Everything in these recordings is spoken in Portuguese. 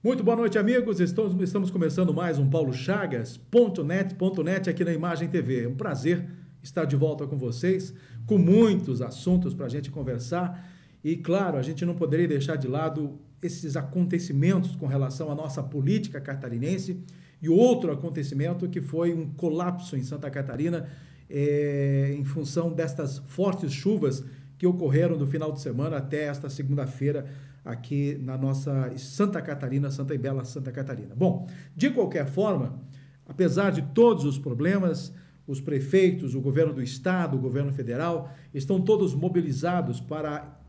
Muito boa noite, amigos. Estamos começando mais um Paulo Chagas.net aqui na Imagem TV. É um prazer estar de volta com vocês, com muitos assuntos para a gente conversar. E, claro, a gente não poderia deixar de lado esses acontecimentos com relação à nossa política catarinense e outro acontecimento que foi um colapso em Santa Catarina em função destas fortes chuvas que ocorreram no final de semana até esta segunda-feira aqui na nossa Santa Catarina, Santa e Bela Santa Catarina. Bom, de qualquer forma, apesar de todos os problemas, os prefeitos, o governo do estado, o governo federal, estão todos mobilizados para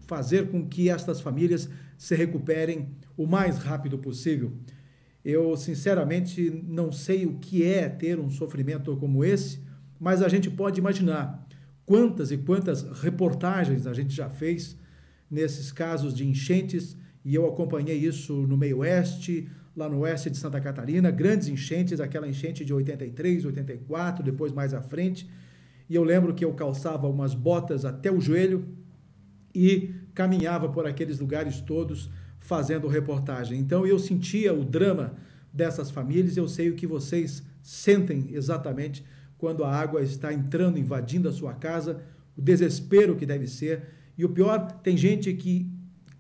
fazer com que estas famílias se recuperem o mais rápido possível. Eu, sinceramente, não sei o que é ter um sofrimento como esse, mas a gente pode imaginar quantas e quantas reportagens a gente já fez nesses casos de enchentes, e eu acompanhei isso no meio oeste, lá no oeste de Santa Catarina, grandes enchentes, aquela enchente de 83, 84, depois mais à frente, e eu lembro que eu calçava umas botas até o joelho e caminhava por aqueles lugares todos fazendo reportagem. Então eu sentia o drama dessas famílias, eu sei o que vocês sentem exatamente quando a água está entrando, invadindo a sua casa, o desespero que deve ser. E o pior, tem gente que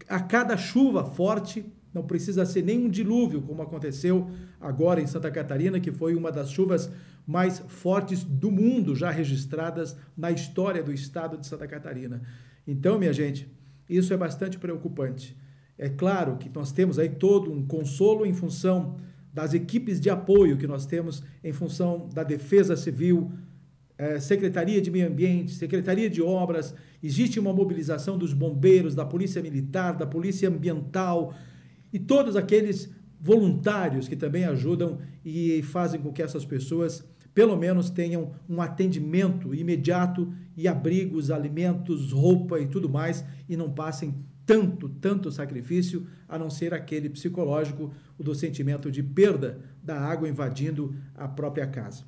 a cada chuva forte, não precisa ser nem um dilúvio, como aconteceu agora em Santa Catarina, que foi uma das chuvas mais fortes do mundo já registradas na história do estado de Santa Catarina. Então, minha gente, isso é bastante preocupante. É claro que nós temos aí todo um consolo em função das equipes de apoio que nós temos em função da Defesa Civil, Secretaria de Meio Ambiente, Secretaria de Obras, existe uma mobilização dos bombeiros, da Polícia Militar, da Polícia Ambiental e todos aqueles voluntários que também ajudam e fazem com que essas pessoas, pelo menos, tenham um atendimento imediato e abrigos, alimentos, roupa e tudo mais, e não passem tanto sacrifício, a não ser aquele psicológico, o do sentimento de perda da água invadindo a própria casa.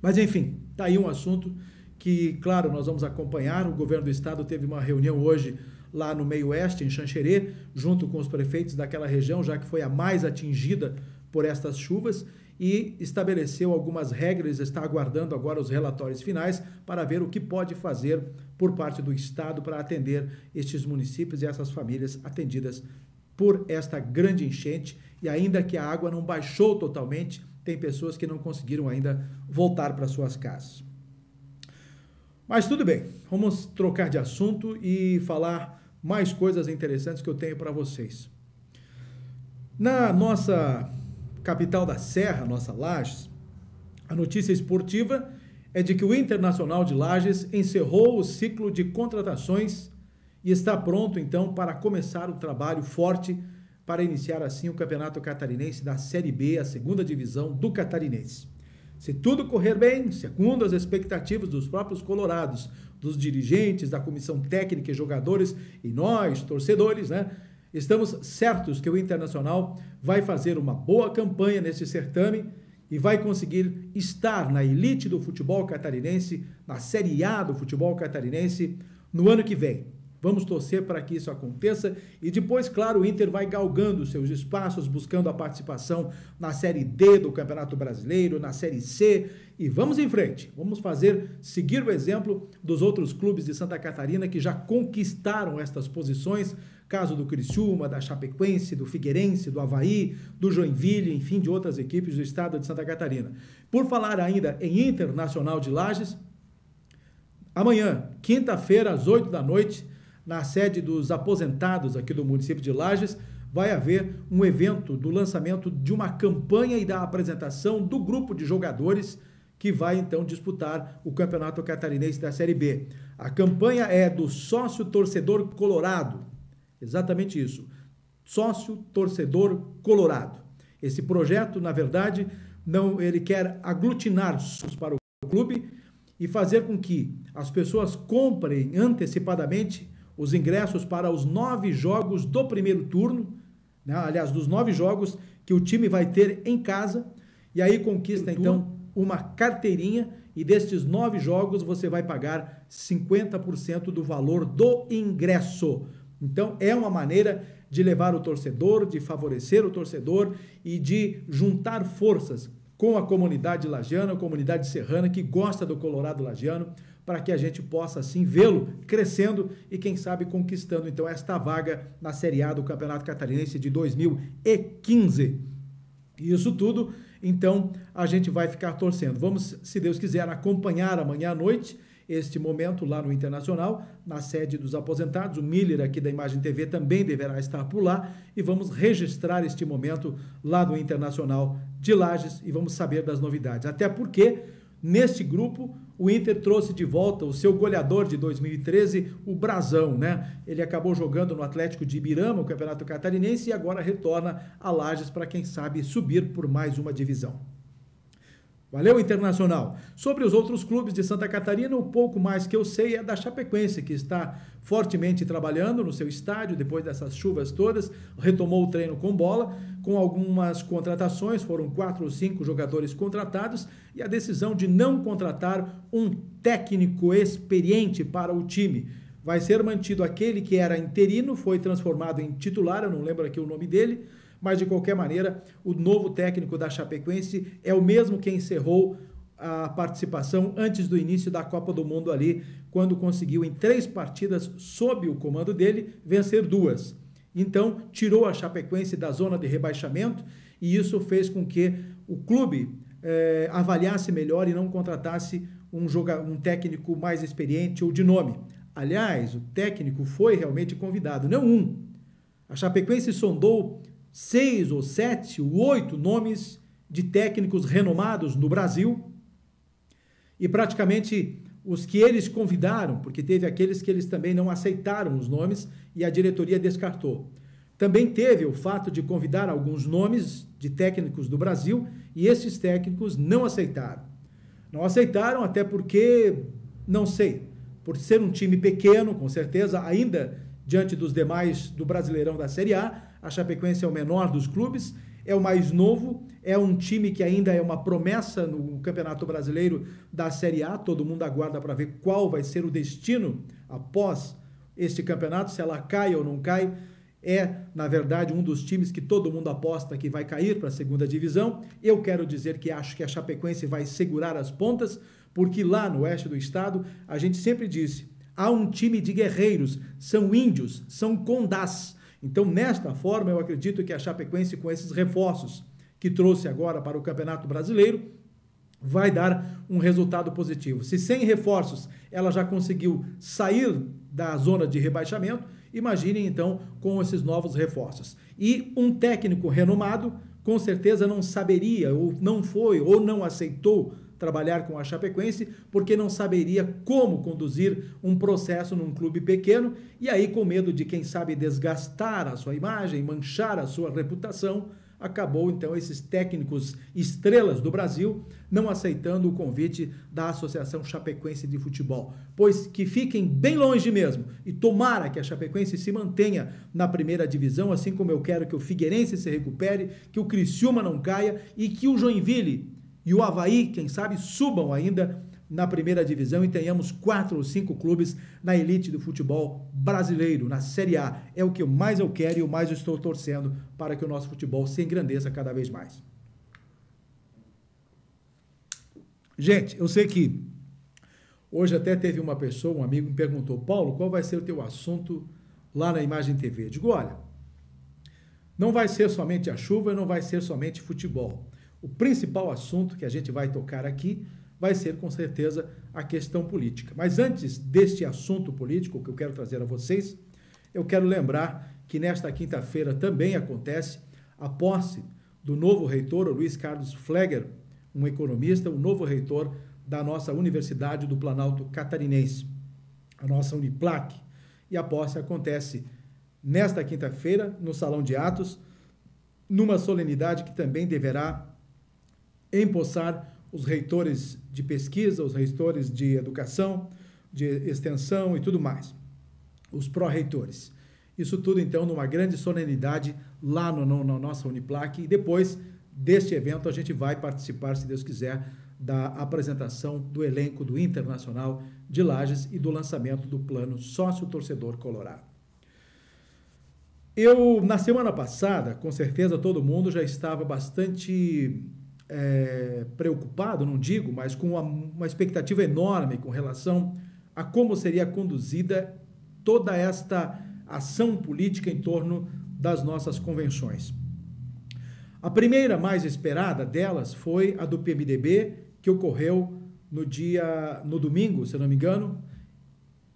Mas, enfim, está aí um assunto que, claro, nós vamos acompanhar. O governo do estado teve uma reunião hoje lá no meio oeste, em Xanxerê, junto com os prefeitos daquela região, já que foi a mais atingida por estas chuvas, e estabeleceu algumas regras, está aguardando agora os relatórios finais para ver o que pode fazer por parte do estado para atender estes municípios e essas famílias atendidas por esta grande enchente, e ainda que a água não baixou totalmente, tem pessoas que não conseguiram ainda voltar para suas casas. Mas tudo bem, vamos trocar de assunto e falar mais coisas interessantes que eu tenho para vocês. Na nossa capital da Serra, nossa Lages, a notícia esportiva é de que o Internacional de Lages encerrou o ciclo de contratações e está pronto, então, para começar o trabalho forte para iniciar assim o Campeonato Catarinense da Série B, a segunda divisão do Catarinense. Se tudo correr bem, segundo as expectativas dos próprios colorados, dos dirigentes, da comissão técnica e jogadores, e nós, torcedores, estamos certos que o Internacional vai fazer uma boa campanha nesse certame e vai conseguir estar na elite do futebol catarinense, na Série A do futebol catarinense, no ano que vem. Vamos torcer para que isso aconteça e depois, claro, o Inter vai galgando seus espaços, buscando a participação na Série D do Campeonato Brasileiro, na Série C, e vamos em frente. Vamos seguir o exemplo dos outros clubes de Santa Catarina que já conquistaram estas posições, caso do Criciúma, da Chapecoense, do Figueirense, do Avaí, do Joinville, enfim, de outras equipes do estado de Santa Catarina. Por falar ainda em Internacional de Lages, amanhã, quinta-feira, às 8 da noite, na sede dos aposentados aqui do município de Lages, vai haver um evento do lançamento de uma campanha e da apresentação do grupo de jogadores que vai, então, disputar o Campeonato Catarinense da Série B. A campanha é do Sócio Torcedor Colorado. Exatamente isso. Sócio Torcedor Colorado. Esse projeto, na verdade, ele quer aglutinar para o clube e fazer com que as pessoas comprem antecipadamente os ingressos para os 9 jogos do primeiro turno, aliás, dos 9 jogos que o time vai ter em casa, e aí conquista, então, uma carteirinha, e destes 9 jogos você vai pagar 50% do valor do ingresso. Então, é uma maneira de levar o torcedor, de favorecer o torcedor e de juntar forças com a comunidade lagiana, a comunidade serrana que gosta do Colorado lagiano, para que a gente possa, assim, vê-lo crescendo e, quem sabe, conquistando, então, esta vaga na Série A do Campeonato Catarinense de 2015. E isso tudo, então, a gente vai ficar torcendo. Vamos, se Deus quiser, acompanhar amanhã à noite este momento lá no Internacional, na sede dos aposentados. O Miller, aqui da Imagem TV, também deverá estar por lá e vamos registrar este momento lá no Internacional de Lages e vamos saber das novidades. Até porque, neste grupo, o Inter trouxe de volta o seu goleador de 2013, o Brazão, né? Ele acabou jogando no Atlético de Ibirama, o Campeonato Catarinense, e agora retorna a Lages para, quem sabe, subir por mais uma divisão. Valeu, Internacional. Sobre os outros clubes de Santa Catarina, o pouco mais que eu sei é da Chapecoense, que está fortemente trabalhando no seu estádio, depois dessas chuvas todas, retomou o treino com bola, com algumas contratações, foram 4 ou 5 jogadores contratados, e a decisão de não contratar um técnico experiente para o time. Vai ser mantido aquele que era interino, foi transformado em titular, eu não lembro aqui o nome dele, mas de qualquer maneira, o novo técnico da Chapecoense é o mesmo que encerrou a participação antes do início da Copa do Mundo ali, quando conseguiu em 3 partidas, sob o comando dele, vencer 2. Então, tirou a Chapecoense da zona de rebaixamento e isso fez com que o clube avaliasse melhor e não contratasse um técnico mais experiente ou de nome. Aliás, o técnico foi realmente convidado, não um. A Chapecoense sondou 6 ou 7 ou 8 nomes de técnicos renomados no Brasil e praticamente os que eles convidaram, porque teve aqueles que eles também não aceitaram os nomes e a diretoria descartou. Também teve o fato de convidar alguns nomes de técnicos do Brasil e esses técnicos não aceitaram. Não aceitaram até porque, não sei, por ser um time pequeno, com certeza, ainda diante dos demais do Brasileirão da Série A, a Chapecoense é o menor dos clubes, é o mais novo, é um time que ainda é uma promessa no Campeonato Brasileiro da Série A, todo mundo aguarda para ver qual vai ser o destino após este campeonato, se ela cai ou não cai, é, na verdade, um dos times que todo mundo aposta que vai cair para a segunda divisão. Eu quero dizer que acho que a Chapecoense vai segurar as pontas, porque lá no oeste do estado, a gente sempre disse, há um time de guerreiros, são índios, são condás. Então, nesta forma, eu acredito que a Chapecoense, com esses reforços que trouxe agora para o Campeonato Brasileiro, vai dar um resultado positivo. Se sem reforços ela já conseguiu sair da zona de rebaixamento, imaginem então com esses novos reforços. E um técnico renomado, com certeza não saberia, ou não foi, ou não aceitou trabalhar com a Chapecoense, porque não saberia como conduzir um processo num clube pequeno, e aí com medo de, quem sabe, desgastar a sua imagem, manchar a sua reputação, acabou então esses técnicos estrelas do Brasil não aceitando o convite da Associação Chapecoense de Futebol, pois que fiquem bem longe mesmo, e tomara que a Chapecoense se mantenha na primeira divisão, assim como eu quero que o Figueirense se recupere, que o Criciúma não caia e que o Joinville e o Avaí, quem sabe, subam ainda na primeira divisão e tenhamos 4 ou 5 clubes na elite do futebol brasileiro, na Série A. É o que mais eu quero e o mais eu estou torcendo para que o nosso futebol se engrandeça cada vez mais. Gente, eu sei que hoje até teve uma pessoa, um amigo, me perguntou, Paulo, qual vai ser o teu assunto lá na Imagem TV? Eu digo, olha, não vai ser somente a chuva, não vai ser somente futebol. O principal assunto que a gente vai tocar aqui vai ser, com certeza, a questão política. Mas antes deste assunto político que eu quero trazer a vocês, eu quero lembrar que nesta quinta-feira também acontece a posse do novo reitor, o Luiz Carlos Flegger, um economista, o novo reitor da nossa Universidade do Planalto Catarinense, a nossa Uniplac. E a posse acontece nesta quinta-feira, no Salão de Atos, numa solenidade que também deverá empossar os reitores de pesquisa, os reitores de educação, de extensão e tudo mais, os pró-reitores. Isso tudo, então, numa grande solenidade lá na nossa Uniplac, e depois deste evento a gente vai participar, se Deus quiser, da apresentação do elenco do Internacional de Lages e do lançamento do plano Sócio Torcedor Colorado. Na semana passada, com certeza todo mundo já estava bastante preocupado, não digo, mas com uma expectativa enorme com relação a como seria conduzida toda esta ação política em torno das nossas convenções. A primeira mais esperada delas foi a do PMDB, que ocorreu no domingo, se não me engano.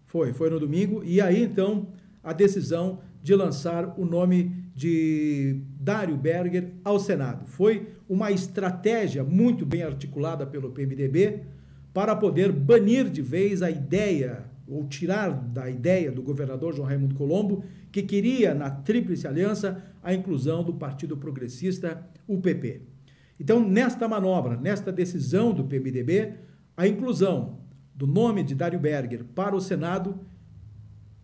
Foi no domingo, e aí então a decisão de lançar o nome de Dário Berger ao Senado. Foi uma estratégia muito bem articulada pelo PMDB para poder banir de vez a ideia, ou tirar da ideia do governador João Raimundo Colombo, que queria na Tríplice Aliança a inclusão do Partido Progressista, o PP. Então, nesta manobra, nesta decisão do PMDB, a inclusão do nome de Dário Berger para o Senado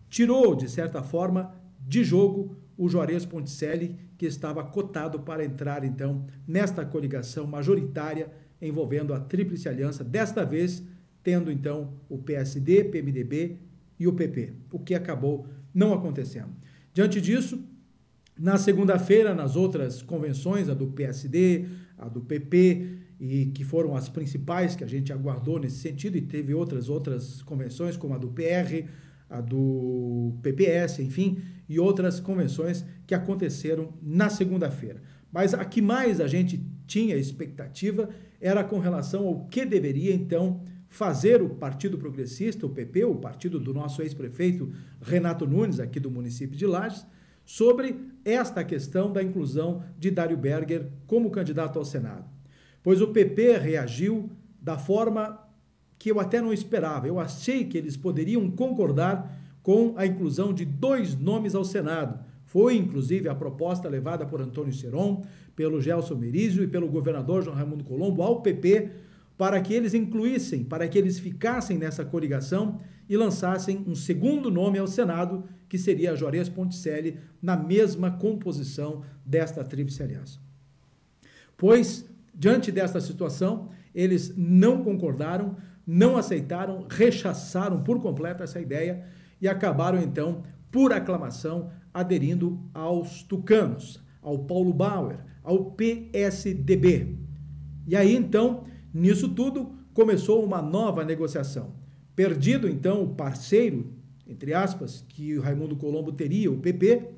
tirou, de certa forma, de jogo o Juarez Ponticelli, que estava cotado para entrar, então, nesta coligação majoritária envolvendo a Tríplice Aliança, desta vez tendo, então, o PSD, PMDB e o PP, o que acabou não acontecendo. Diante disso, na segunda-feira, nas outras convenções, a do PSD, a do PP, e que foram as principais que a gente aguardou nesse sentido, e teve outras convenções, como a do PR, a do PPS, enfim, e outras convenções que aconteceram na segunda-feira. Mas a que mais a gente tinha expectativa era com relação ao que deveria, então, fazer o Partido Progressista, o PP, o partido do nosso ex-prefeito Renato Nunes, aqui do município de Lages, sobre esta questão da inclusão de Dário Berger como candidato ao Senado. Pois o PP reagiu da forma que eu até não esperava. Eu achei que eles poderiam concordar com a inclusão de 2 nomes ao Senado. Foi, inclusive, a proposta levada por Antônio Seron, pelo Gelson Merizio e pelo governador João Raimundo Colombo ao PP, para que eles incluíssem, para que eles ficassem nessa coligação e lançassem um segundo nome ao Senado, que seria Juarez Ponticelli, na mesma composição desta Tríplice Aliança. Pois, diante desta situação, eles não concordaram, não aceitaram, rechaçaram por completo essa ideia e acabaram, então, por aclamação, aderindo aos tucanos, ao Paulo Bauer, ao PSDB. E aí, então, nisso tudo, começou uma nova negociação. Perdido, então, o parceiro, entre aspas, que o Raimundo Colombo teria, o PP,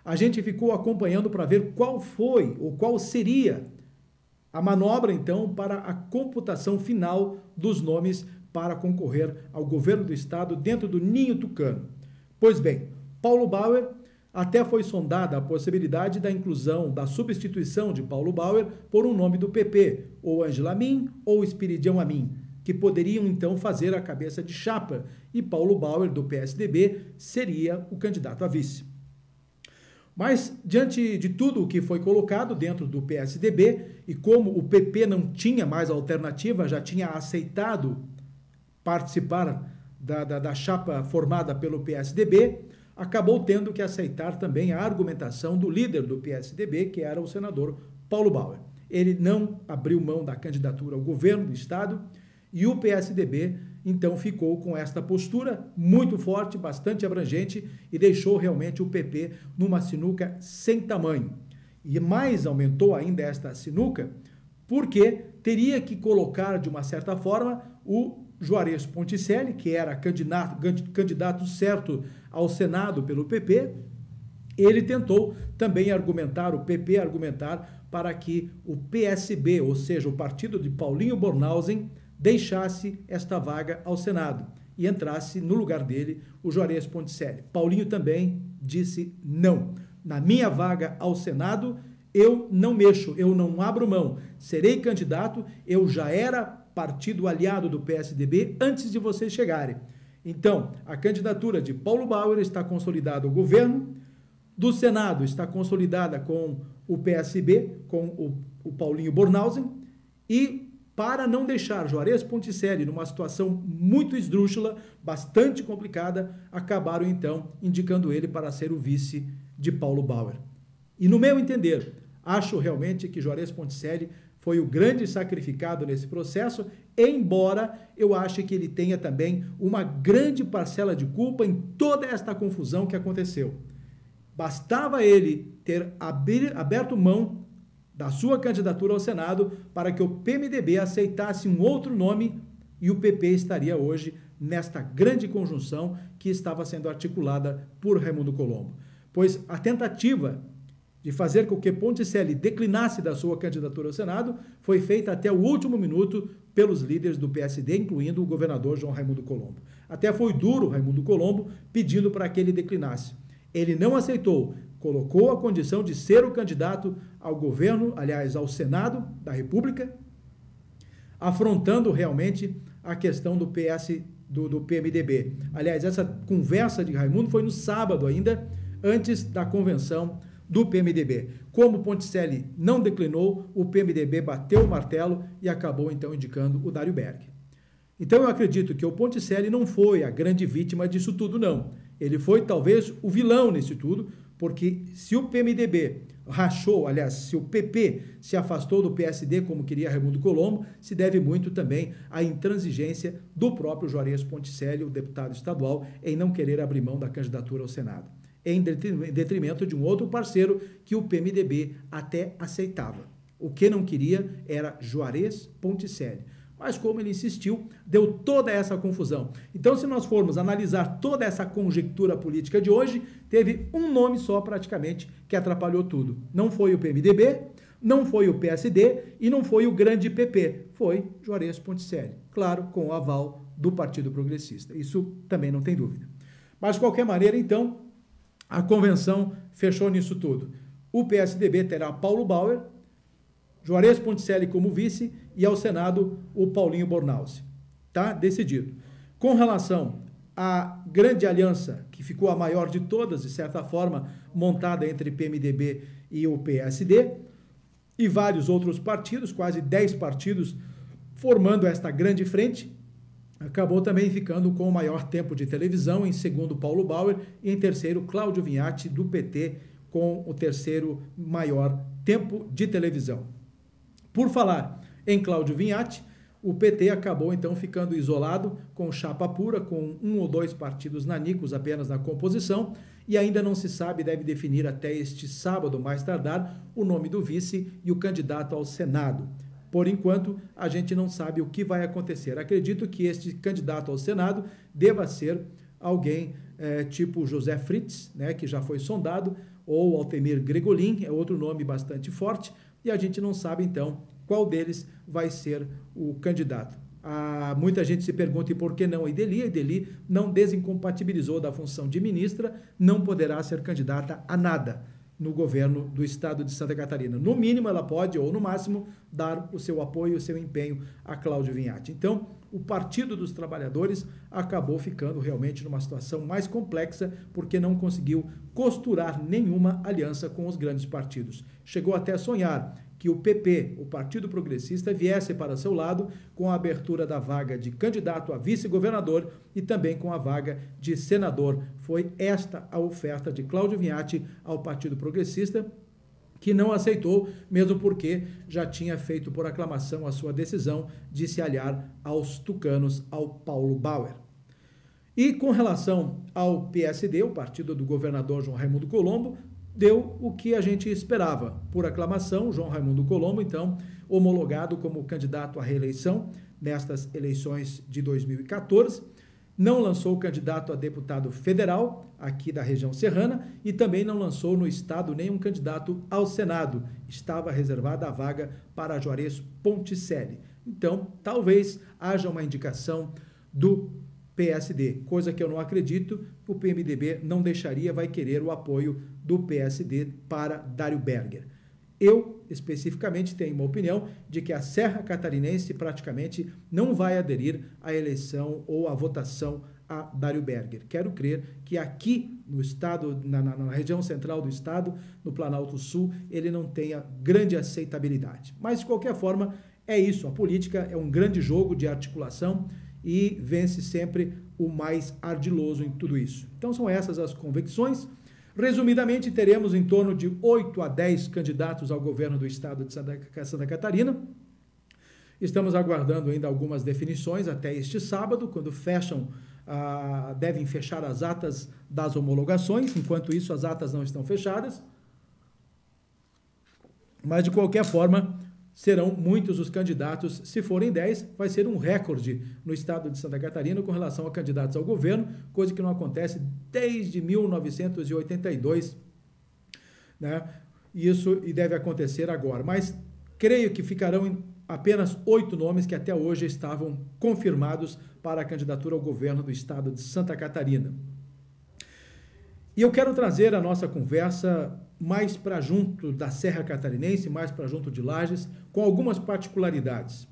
a gente ficou acompanhando para ver qual foi ou qual seria a manobra, então, para a computação final dos nomes para concorrer ao governo do estado dentro do ninho tucano. Pois bem, Paulo Bauer, até foi sondada a possibilidade da inclusão, da substituição de Paulo Bauer por um nome do PP, ou Ângela Amin ou Espiridião Amin, que poderiam então fazer a cabeça de chapa, e Paulo Bauer, do PSDB, seria o candidato a vice. Mas, diante de tudo o que foi colocado dentro do PSDB, e como o PP não tinha mais alternativa, já tinha aceitado participar da chapa formada pelo PSDB, acabou tendo que aceitar também a argumentação do líder do PSDB, que era o senador Paulo Bauer. Ele não abriu mão da candidatura ao governo do estado e o PSDB, então, ficou com esta postura muito forte, bastante abrangente e deixou realmente o PP numa sinuca sem tamanho. E mais aumentou ainda esta sinuca porque teria que colocar, de uma certa forma, o Juarez Ponticelli, que era candidato certo ao Senado pelo PP. Ele tentou também argumentar, o PP argumentar, para que o PSB, ou seja, o partido de Paulinho Bornhausen, deixasse esta vaga ao Senado e entrasse no lugar dele o Juarez Ponticelli. Paulinho também disse não. Na minha vaga ao Senado, eu não mexo, eu não abro mão. Serei candidato, eu já era partido aliado do PSDB antes de vocês chegarem. Então, a candidatura de Paulo Bauer está consolidada ao governo, do Senado está consolidada com o PSB, com o Paulinho Bornhausen, e para não deixar Juarez Ponticelli numa situação muito esdrúxula, bastante complicada, acabaram então indicando ele para ser o vice de Paulo Bauer. E no meu entender, acho realmente que Juarez Ponticelli foi o grande sacrificado nesse processo, embora eu ache que ele tenha também uma grande parcela de culpa em toda esta confusão que aconteceu. Bastava ele ter aberto mão da sua candidatura ao Senado para que o PMDB aceitasse um outro nome e o PP estaria hoje nesta grande conjunção que estava sendo articulada por Raimundo Colombo. Pois a tentativa de fazer com que Ponticelli declinasse da sua candidatura ao Senado foi feita até o último minuto pelos líderes do PSD, incluindo o governador João Raimundo Colombo. Até foi duro Raimundo Colombo pedindo para que ele declinasse. Ele não aceitou, colocou a condição de ser o candidato ao governo, aliás, ao Senado da República, afrontando realmente a questão do PMDB. Aliás, essa conversa de Raimundo foi no sábado ainda, antes da convenção do PMDB. Como Ponticelli não declinou, o PMDB bateu o martelo e acabou então indicando o Dário Berg. Então eu acredito que o Ponticelli não foi a grande vítima disso tudo, não. Ele foi talvez o vilão nisso tudo, porque se o PMDB rachou, aliás, se o PP se afastou do PSD como queria Raimundo Colombo, se deve muito também à intransigência do próprio Juarez Ponticelli, o deputado estadual, em não querer abrir mão da candidatura ao Senado, em detrimento de um outro parceiro que o PMDB até aceitava. O que não queria era Juarez Ponticelli. Mas como ele insistiu, deu toda essa confusão. Então, se nós formos analisar toda essa conjectura política de hoje, teve um nome só praticamente que atrapalhou tudo. Não foi o PMDB, não foi o PSD e não foi o grande PP. Foi Juarez Ponticelli. Claro, com o aval do Partido Progressista. Isso também não tem dúvida. Mas, de qualquer maneira, então, a convenção fechou nisso tudo. O PSDB terá Paulo Bauer, Juarez Ponticelli como vice e ao Senado o Paulinho Bornhausen. Tá decidido. Com relação à grande aliança, que ficou a maior de todas, de certa forma, montada entre PMDB e o PSD, e vários outros partidos, quase 10 partidos, formando esta grande frente, acabou também ficando com o maior tempo de televisão, em segundo Paulo Bauer, e em terceiro Cláudio Vinhati, do PT, com o terceiro maior tempo de televisão. Por falar em Cláudio Vinhati, o PT acabou então ficando isolado com chapa pura, com 1 ou 2 partidos nanicos apenas na composição, e ainda não se sabe, deve definir até este sábado, mais tardar, o nome do vice e o candidato ao Senado. Por enquanto, a gente não sabe o que vai acontecer. Acredito que este candidato ao Senado deva ser alguém tipo José Fritz, né, que já foi sondado, ou Altemir Gregolin, é outro nome bastante forte, e a gente não sabe, então, qual deles vai ser o candidato. Muita gente se pergunta, e por que não a Ideli? A Ideli não desincompatibilizou da função de ministra, não poderá ser candidata a nada no governo do estado de Santa Catarina. No mínimo, ela pode, ou no máximo, dar o seu apoio, o seu empenho a Cláudio Vinhati. Então, o Partido dos Trabalhadores acabou ficando realmente numa situação mais complexa, porque não conseguiu costurar nenhuma aliança com os grandes partidos. Chegou até a sonhar que o PP, o Partido Progressista, viesse para seu lado com a abertura da vaga de candidato a vice-governador e também com a vaga de senador. Foi esta a oferta de Cláudio Vinhati ao Partido Progressista, que não aceitou, mesmo porque já tinha feito por aclamação a sua decisão de se aliar aos tucanos, ao Paulo Bauer. E com relação ao PSD, o partido do governador João Raimundo Colombo, deu o que a gente esperava. Por aclamação, João Raimundo Colombo, então, homologado como candidato à reeleição nestas eleições de 2014, não lançou o candidato a deputado federal aqui da região serrana e também não lançou no estado nenhum candidato ao Senado. Estava reservada a vaga para Juarez Ponticelli. Então, talvez haja uma indicação do PSD, coisa que eu não acredito. O PMDB não deixaria, vai querer o apoio do PSD para Dário Berger. Eu, especificamente, tenho uma opinião de que a Serra Catarinense praticamente não vai aderir à eleição ou à votação a Dário Berger. Quero crer que aqui no estado, na região central do estado, no Planalto Sul, ele não tenha grande aceitabilidade. Mas, de qualquer forma, é isso. A política é um grande jogo de articulação e vence sempre o mais ardiloso em tudo isso. Então, são essas as convicções. Resumidamente, teremos em torno de 8 a 10 candidatos ao governo do estado de Santa Catarina. Estamos aguardando ainda algumas definições até este sábado, quando devem fechar as atas das homologações. Enquanto isso, as atas não estão fechadas. Mas, de qualquer forma, serão muitos os candidatos. Se forem 10, vai ser um recorde no estado de Santa Catarina com relação a candidatos ao governo, coisa que não acontece desde 1982, né? Isso e deve acontecer agora. Mas creio que ficarão apenas 8 nomes que até hoje estavam confirmados para a candidatura ao governo do estado de Santa Catarina. E eu quero trazer a nossa conversa mais para junto da Serra Catarinense, mais para junto de Lages, com algumas particularidades.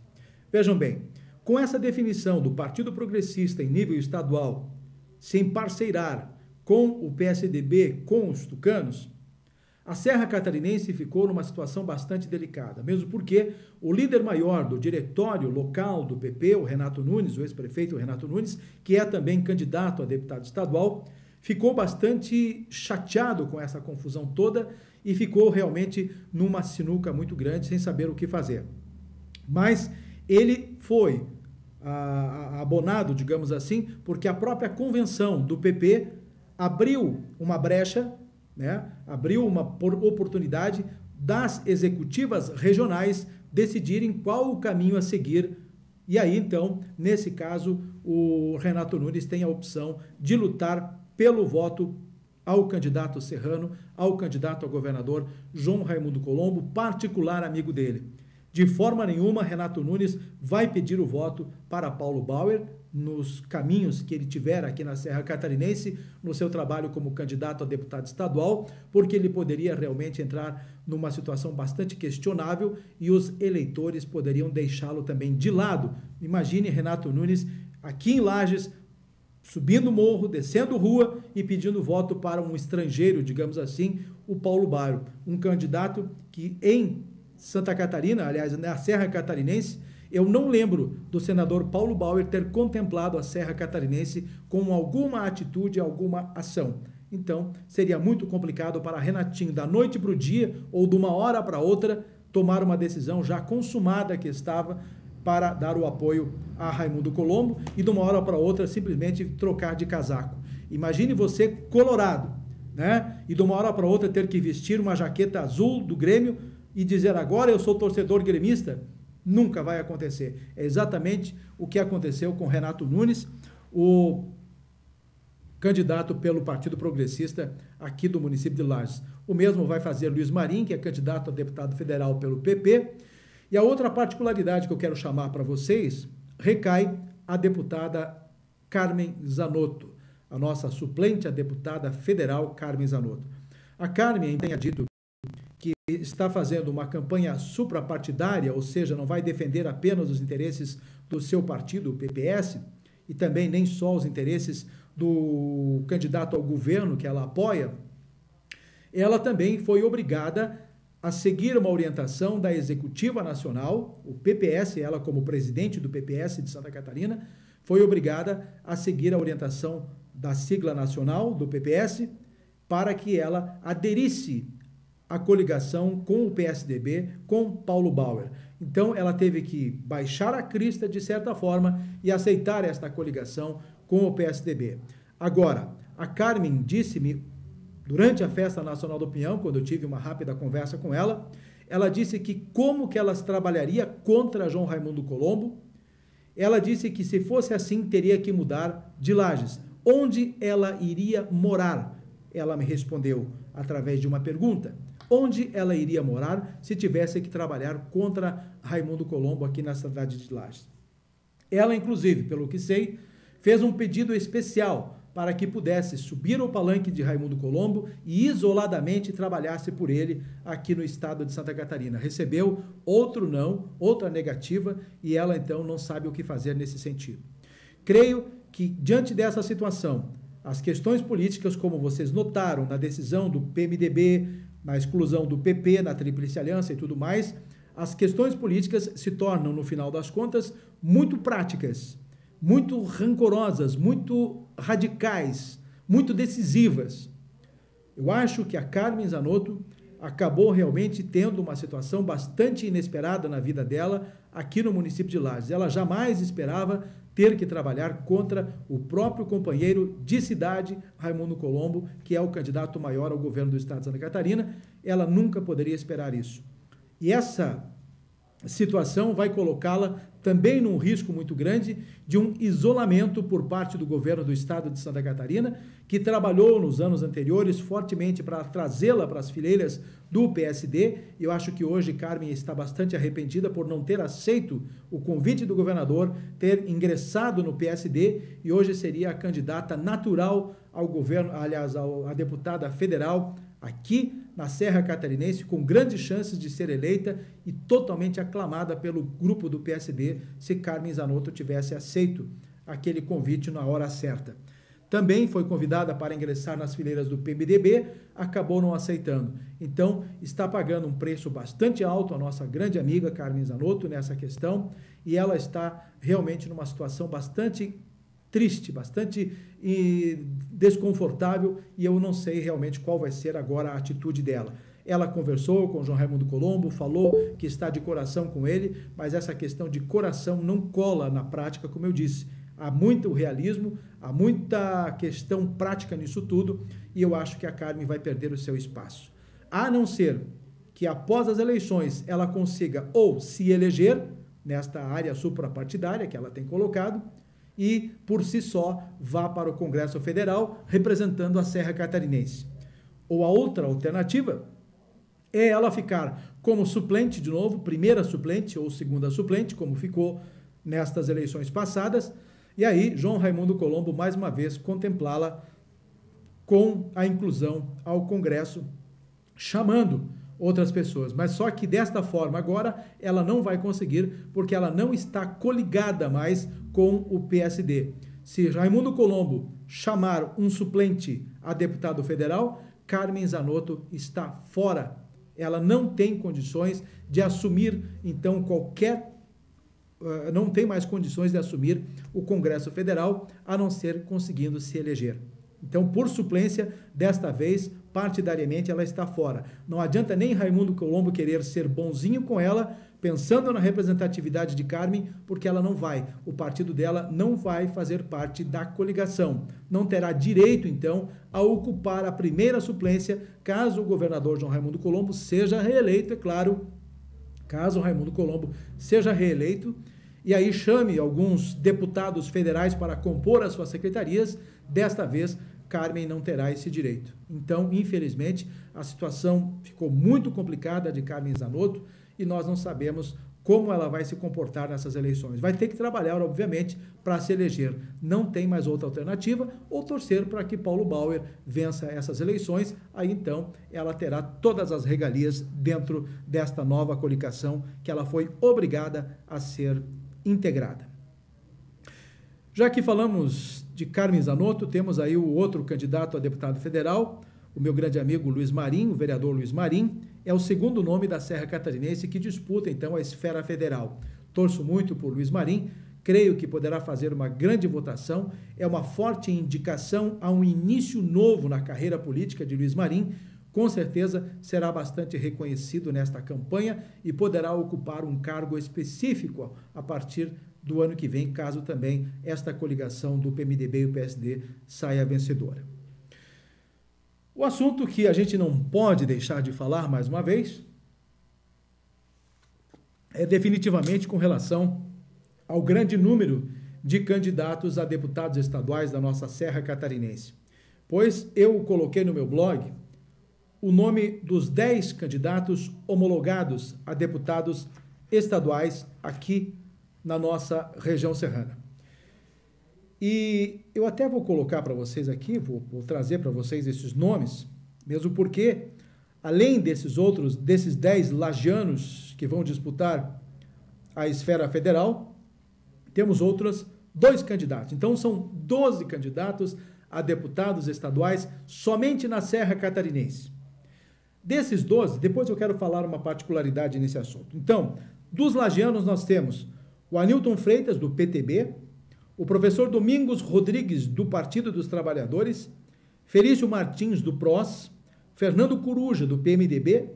Vejam bem, com essa definição do Partido Progressista em nível estadual se emparceirar com o PSDB, com os tucanos, a Serra Catarinense ficou numa situação bastante delicada, mesmo porque o líder maior do diretório local do PP, o Renato Nunes, o ex-prefeito Renato Nunes, que é também candidato a deputado estadual, ficou bastante chateado com essa confusão toda e ficou realmente numa sinuca muito grande, sem saber o que fazer. Mas ele foi abonado, digamos assim, porque a própria convenção do PP abriu uma brecha, né? Abriu uma oportunidade das executivas regionais decidirem qual o caminho a seguir. E aí, então, nesse caso, o Renato Nunes tem a opção de lutar pelo voto ao candidato serrano, ao candidato a governador João Raimundo Colombo, particular amigo dele. De forma nenhuma, Renato Nunes vai pedir o voto para Paulo Bauer nos caminhos que ele tiver aqui na Serra Catarinense, no seu trabalho como candidato a deputado estadual, porque ele poderia realmente entrar numa situação bastante questionável e os eleitores poderiam deixá-lo também de lado. Imagine Renato Nunes aqui em Lages, subindo morro, descendo rua e pedindo voto para um estrangeiro, digamos assim, o Paulo Bauer, um candidato que em Santa Catarina, aliás, na Serra Catarinense, eu não lembro do senador Paulo Bauer ter contemplado a Serra Catarinense com alguma atitude, alguma ação. Então, seria muito complicado para Renatinho, da noite para o dia, ou de uma hora para outra, tomar uma decisão já consumada que estava para dar o apoio a Raimundo Colombo e de uma hora para outra simplesmente trocar de casaco. Imagine você colorado, né? E de uma hora para outra ter que vestir uma jaqueta azul do Grêmio e dizer agora eu sou torcedor gremista. Nunca vai acontecer. É exatamente o que aconteceu com Renato Nunes, o candidato pelo Partido Progressista aqui do município de Lages. O mesmo vai fazer Luiz Marim, que é candidato a deputado federal pelo PP. E a outra particularidade que eu quero chamar para vocês recai a deputada Carmen Zanotto, a nossa suplente, a deputada federal Carmen Zanotto. A Carmen tem dito que está fazendo uma campanha suprapartidária, ou seja, não vai defender apenas os interesses do seu partido, o PPS, e também nem só os interesses do candidato ao governo que ela apoia. Ela também foi obrigada a seguir uma orientação da Executiva Nacional, o PPS, ela como presidente do PPS de Santa Catarina, foi obrigada a seguir a orientação da sigla nacional do PPS para que ela aderisse à coligação com o PSDB, com Paulo Bauer. Então, ela teve que baixar a crista, de certa forma, e aceitar esta coligação com o PSDB. Agora, a Carmen disse-me, durante a Festa Nacional do Pinhão, quando eu tive uma rápida conversa com ela, ela disse que como que ela trabalharia contra João Raimundo Colombo. Ela disse que se fosse assim, teria que mudar de Lages. Onde ela iria morar? Ela me respondeu através de uma pergunta. Onde ela iria morar se tivesse que trabalhar contra Raimundo Colombo aqui na cidade de Lages? Ela, inclusive, pelo que sei, fez um pedido especial para que pudesse subir ao palanque de Raimundo Colombo e isoladamente trabalhasse por ele aqui no estado de Santa Catarina. Recebeu outro não, outra negativa, e ela então não sabe o que fazer nesse sentido. Creio que, diante dessa situação, as questões políticas, como vocês notaram na decisão do PMDB, na exclusão do PP, na Tríplice Aliança e tudo mais, as questões políticas se tornam, no final das contas, muito práticas, muito rancorosas, muito radicais, muito decisivas. Eu acho que a Carmen Zanotto, acabou realmente tendo uma situação bastante inesperada na vida dela aqui no município de Lages. Ela jamais esperava ter que trabalhar contra o próprio companheiro de cidade, Raimundo Colombo, que é o candidato maior ao governo do estado de Santa Catarina. Ela nunca poderia esperar isso. E essa situação vai colocá-la também num risco muito grande de um isolamento por parte do governo do estado de Santa Catarina, que trabalhou nos anos anteriores fortemente para trazê-la para as fileiras do PSD. Eu acho que hoje Carmen está bastante arrependida por não ter aceito o convite do governador, ter ingressado no PSD, e hoje seria a candidata natural ao governo, aliás, a deputada federal aqui na Serra Catarinense, com grandes chances de ser eleita e totalmente aclamada pelo grupo do PSD, se Carmen Zanotto tivesse aceito aquele convite na hora certa. Também foi convidada para ingressar nas fileiras do PMDB, acabou não aceitando. Então, está pagando um preço bastante alto a nossa grande amiga Carmen Zanotto nessa questão, e ela está realmente numa situação bastante triste, bastante desconfortável, e eu não sei realmente qual vai ser agora a atitude dela. Ela conversou com o João Raimundo Colombo, falou que está de coração com ele, mas essa questão de coração não cola na prática, como eu disse. Há muito realismo, há muita questão prática nisso tudo, e eu acho que a Carmen vai perder o seu espaço. A não ser que após as eleições ela consiga ou se eleger nesta área suprapartidária que ela tem colocado, e, por si só, vá para o Congresso Federal representando a Serra Catarinense. Ou a outra alternativa é ela ficar como suplente de novo, primeira suplente ou segunda suplente, como ficou nestas eleições passadas, e aí João Raimundo Colombo, mais uma vez, contemplá-la com a inclusão ao Congresso, chamando outras pessoas, mas só que desta forma agora ela não vai conseguir, porque ela não está coligada mais com o PSD. Se Raimundo Colombo chamar um suplente a deputado federal, Carmen Zanotto está fora. Ela não tem condições de assumir, então, não tem mais condições de assumir o Congresso Federal, a não ser conseguindo se eleger. Então, por suplência, desta vez, partidariamente, ela está fora. Não adianta nem Raimundo Colombo querer ser bonzinho com ela, pensando na representatividade de Carmen, porque ela não vai. O partido dela não vai fazer parte da coligação. Não terá direito, então, a ocupar a primeira suplência, caso o governador João Raimundo Colombo seja reeleito, é claro, caso Raimundo Colombo seja reeleito, e aí chame alguns deputados federais para compor as suas secretarias. Desta vez, Carmen não terá esse direito. Então, infelizmente, a situação ficou muito complicada de Carmen Zanotto e nós não sabemos como ela vai se comportar nessas eleições. Vai ter que trabalhar, obviamente, para se eleger. Não tem mais outra alternativa, ou torcer para que Paulo Bauer vença essas eleições. Aí, então, ela terá todas as regalias dentro desta nova coligação que ela foi obrigada a ser integrada. Já que falamos de Carmen Zanotto, temos aí o outro candidato a deputado federal, o meu grande amigo Luiz Marim, o vereador Luiz Marim, é o segundo nome da Serra Catarinense que disputa, então, a esfera federal. Torço muito por Luiz Marim, creio que poderá fazer uma grande votação, é uma forte indicação a um início novo na carreira política de Luiz Marim, com certeza será bastante reconhecido nesta campanha e poderá ocupar um cargo específico a partir do ano que vem, caso também esta coligação do PMDB e o PSD saia vencedora. O assunto que a gente não pode deixar de falar mais uma vez é definitivamente com relação ao grande número de candidatos a deputados estaduais da nossa Serra Catarinense. Pois eu coloquei no meu blog o nome dos 10 candidatos homologados a deputados estaduais aqui na nossa região serrana. E eu até vou colocar para vocês aqui, vou trazer para vocês esses nomes, mesmo porque, além desses 10 lagianos que vão disputar a esfera federal, temos outros 2 candidatos. Então, são 12 candidatos a deputados estaduais somente na Serra Catarinense. Desses 12, depois eu quero falar uma particularidade nesse assunto. Então, dos lagianos nós temos o Anilton Freitas, do PTB, o professor Domingos Rodrigues, do Partido dos Trabalhadores, Felício Martins, do PROS, Fernando Coruja, do PMDB,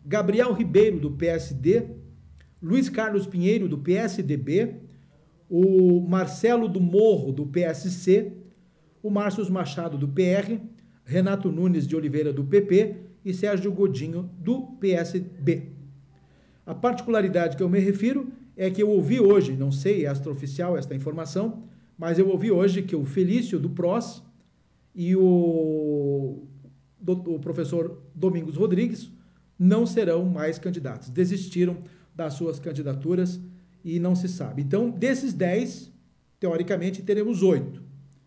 Gabriel Ribeiro, do PSD, Luiz Carlos Pinheiro, do PSDB, o Marcelo do Morro, do PSC, o Márcio Machado, do PR, Renato Nunes de Oliveira, do PP e Sérgio Godinho, do PSB. A particularidade que eu me refiro é que eu ouvi hoje, não sei, é extraoficial esta informação, mas eu ouvi hoje que o Felício, do PROS, e o professor Domingos Rodrigues não serão mais candidatos, desistiram das suas candidaturas e não se sabe. Então, desses 10, teoricamente, teremos 8,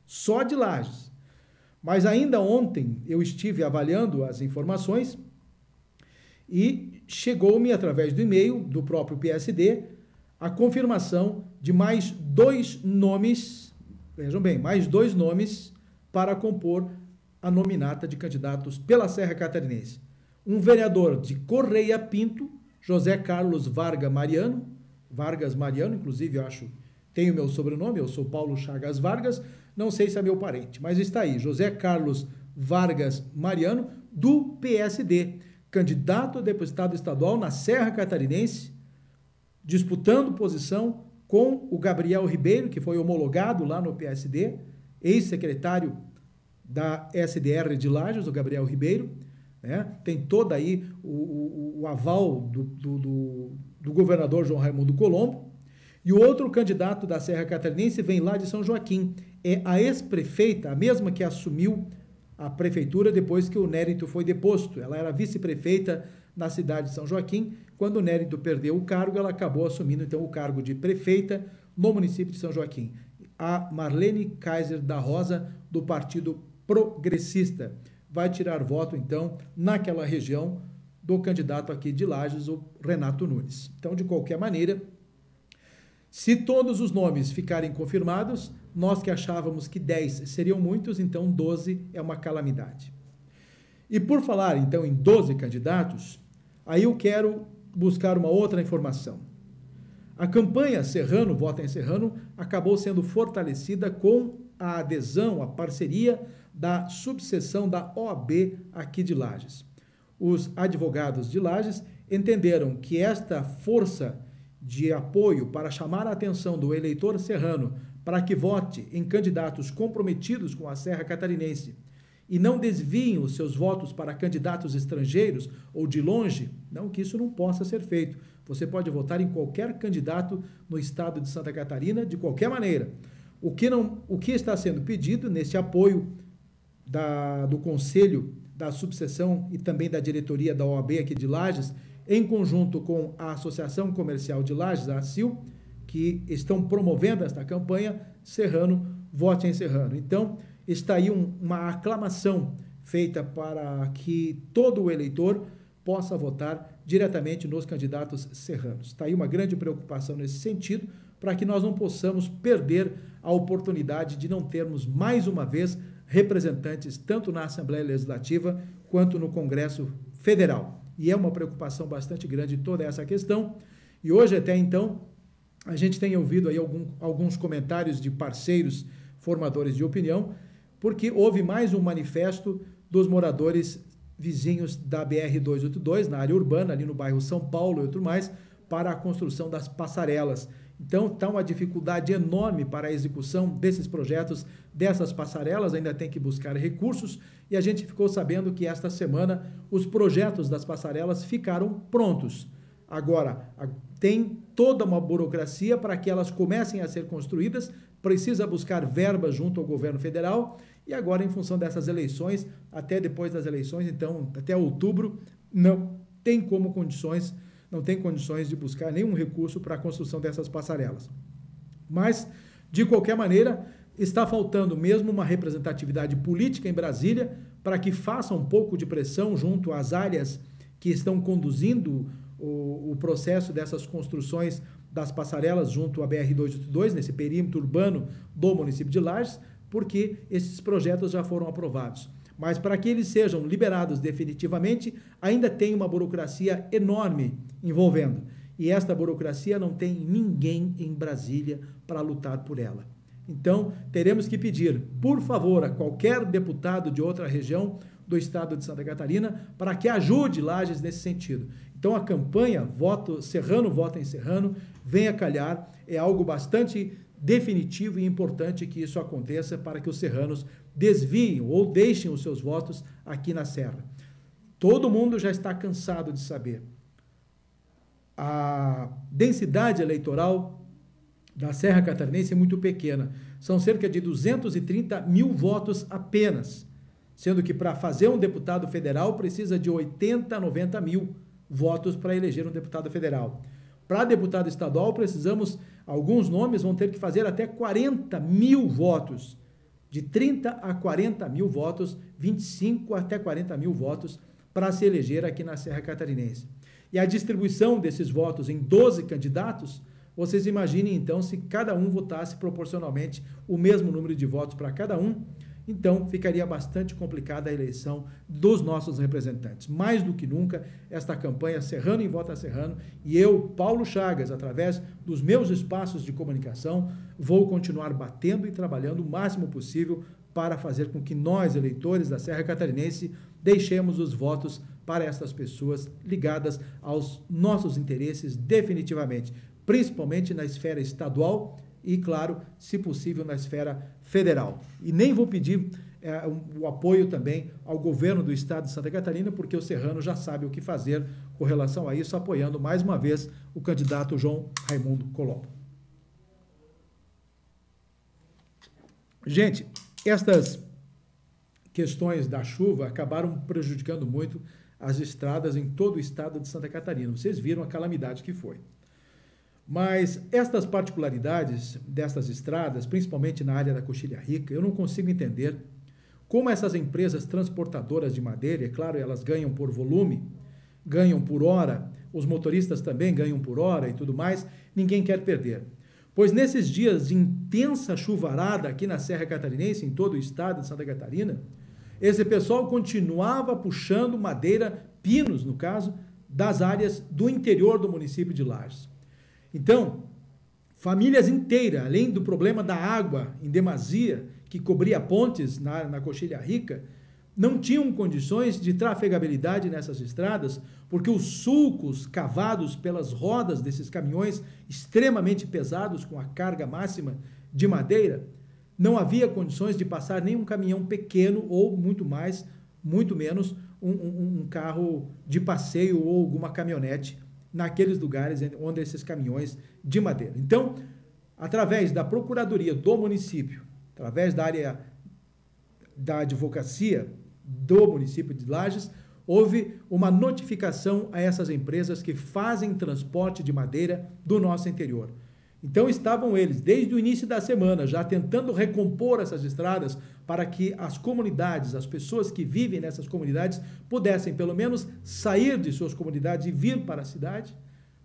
só de Lages. Mas ainda ontem eu estive avaliando as informações e chegou-me, através do e-mail do próprio PSD, a confirmação de mais 2 nomes, vejam bem, mais 2 nomes para compor a nominata de candidatos pela Serra Catarinense. Um vereador de Correia Pinto, José Carlos Vargas Mariano, inclusive eu acho, tem o meu sobrenome, eu sou Paulo Chagas Vargas, não sei se é meu parente, mas está aí, José Carlos Vargas Mariano, do PSD, candidato a deputado estadual na Serra Catarinense, disputando posição com o Gabriel Ribeiro, que foi homologado lá no PSD, ex-secretário da SDR de Lages, o Gabriel Ribeiro, né? Tem todo aí o aval do governador João Raimundo Colombo. E o outro candidato da Serra Catarinense vem lá de São Joaquim. É a ex-prefeita, a mesma que assumiu a prefeitura depois que o Nérito foi deposto. Ela era vice-prefeita na cidade de São Joaquim. Quando o Nérito perdeu o cargo, ela acabou assumindo então o cargo de prefeita no município de São Joaquim. A Marlene Kaiser da Rosa, do Partido Progressista, vai tirar voto, então, naquela região do candidato aqui de Lages, o Renato Nunes. Então, de qualquer maneira, se todos os nomes ficarem confirmados, nós que achávamos que 10 seriam muitos, então 12 é uma calamidade. E por falar, então, em 12 candidatos, aí eu quero buscar uma outra informação. A campanha Serrano, Vota em Serrano, acabou sendo fortalecida com a adesão, a parceria da subseção da OAB aqui de Lages. Os advogados de Lages entenderam que esta força de apoio para chamar a atenção do eleitor serrano para que vote em candidatos comprometidos com a Serra Catarinense e não desviem os seus votos para candidatos estrangeiros ou de longe, não que isso não possa ser feito. Você pode votar em qualquer candidato no estado de Santa Catarina de qualquer maneira. O que está sendo pedido nesse apoio do Conselho da Subseção e também da diretoria da OAB aqui de Lages, em conjunto com a Associação Comercial de Lages, a ACIL, que estão promovendo esta campanha, Serrano, Vote em Serrano. Então, está aí uma aclamação feita para que todo o eleitor possa votar diretamente nos candidatos serranos. Está aí uma grande preocupação nesse sentido, para que nós não possamos perder a oportunidade de não termos, mais uma vez, representantes tanto na Assembleia Legislativa quanto no Congresso Federal. E é uma preocupação bastante grande toda essa questão. E hoje, até então, a gente tem ouvido aí alguns comentários de parceiros formadores de opinião, porque houve mais um manifesto dos moradores vizinhos da BR-282, na área urbana, ali no bairro São Paulo e outro mais, para a construção das passarelas. Então, está uma dificuldade enorme para a execução desses projetos, dessas passarelas, ainda tem que buscar recursos, e a gente ficou sabendo que esta semana os projetos das passarelas ficaram prontos. Agora, tem toda uma burocracia para que elas comecem a ser construídas, precisa buscar verba junto ao governo federal, e agora, em função dessas eleições, até depois das eleições, então, até outubro, não tem condições de buscar nenhum recurso para a construção dessas passarelas. Mas, de qualquer maneira, está faltando mesmo uma representatividade política em Brasília para que faça um pouco de pressão junto às áreas que estão conduzindo o processo dessas construções das passarelas junto à BR-282, nesse perímetro urbano do município de Lages, porque esses projetos já foram aprovados. Mas para que eles sejam liberados definitivamente, ainda tem uma burocracia enorme envolvendo. E esta burocracia não tem ninguém em Brasília para lutar por ela. Então, teremos que pedir, por favor, a qualquer deputado de outra região do estado de Santa Catarina para que ajude Lages nesse sentido. Então, a campanha Voto Serrano, Vota em Serrano, venha calhar, é algo bastante definitivo e importante que isso aconteça para que os serranos desviem ou deixem os seus votos aqui na Serra. Todo mundo já está cansado de saber. A densidade eleitoral da Serra Catarinense é muito pequena. São cerca de 230 mil votos apenas, sendo que para fazer um deputado federal precisa de 80, 90 mil votos para eleger um deputado federal. Para deputado estadual precisamos, alguns nomes vão ter que fazer até 40 mil votos, de 30 a 40 mil votos, 25 até 40 mil votos para se eleger aqui na Serra Catarinense. E a distribuição desses votos em 12 candidatos, vocês imaginem então se cada um votasse proporcionalmente o mesmo número de votos para cada um, então ficaria bastante complicada a eleição dos nossos representantes. Mais do que nunca, esta campanha Serrano em Vota Serrano, e eu, Paulo Chagas, através dos meus espaços de comunicação, vou continuar batendo e trabalhando o máximo possível para fazer com que nós, eleitores da Serra Catarinense, deixemos os votos para essas pessoas ligadas aos nossos interesses definitivamente, principalmente na esfera estadual e, claro, se possível, na esfera federal. E nem vou pedir o apoio também ao governo do estado de Santa Catarina, porque o serrano já sabe o que fazer com relação a isso, apoiando mais uma vez o candidato João Raimundo Colombo. Gente, estas questões da chuva acabaram prejudicando muito as estradas em todo o estado de Santa Catarina. Vocês viram a calamidade que foi. Mas estas particularidades destas estradas, principalmente na área da Coxilha Rica, eu não consigo entender como essas empresas transportadoras de madeira, é claro, elas ganham por volume, ganham por hora, os motoristas também ganham por hora e tudo mais, ninguém quer perder. Pois nesses dias de intensa chuvarada aqui na Serra Catarinense, em todo o estado de Santa Catarina, esse pessoal continuava puxando madeira, pinos no caso, das áreas do interior do município de Lages. Então, famílias inteiras, além do problema da água em demasia, que cobria pontes na Coxilha Rica, não tinham condições de trafegabilidade nessas estradas, porque os sulcos cavados pelas rodas desses caminhões extremamente pesados, com a carga máxima de madeira, não havia condições de passar nem um caminhão pequeno ou muito menos um carro de passeio ou alguma caminhonete naqueles lugares onde esses caminhões de madeira. Então, através da Procuradoria do município, através da área da advocacia do município de Lages, houve uma notificação a essas empresas que fazem transporte de madeira do nosso interior. Então, estavam eles, desde o início da semana, já tentando recompor essas estradas para que as comunidades, as pessoas que vivem nessas comunidades, pudessem, pelo menos, sair de suas comunidades e vir para a cidade,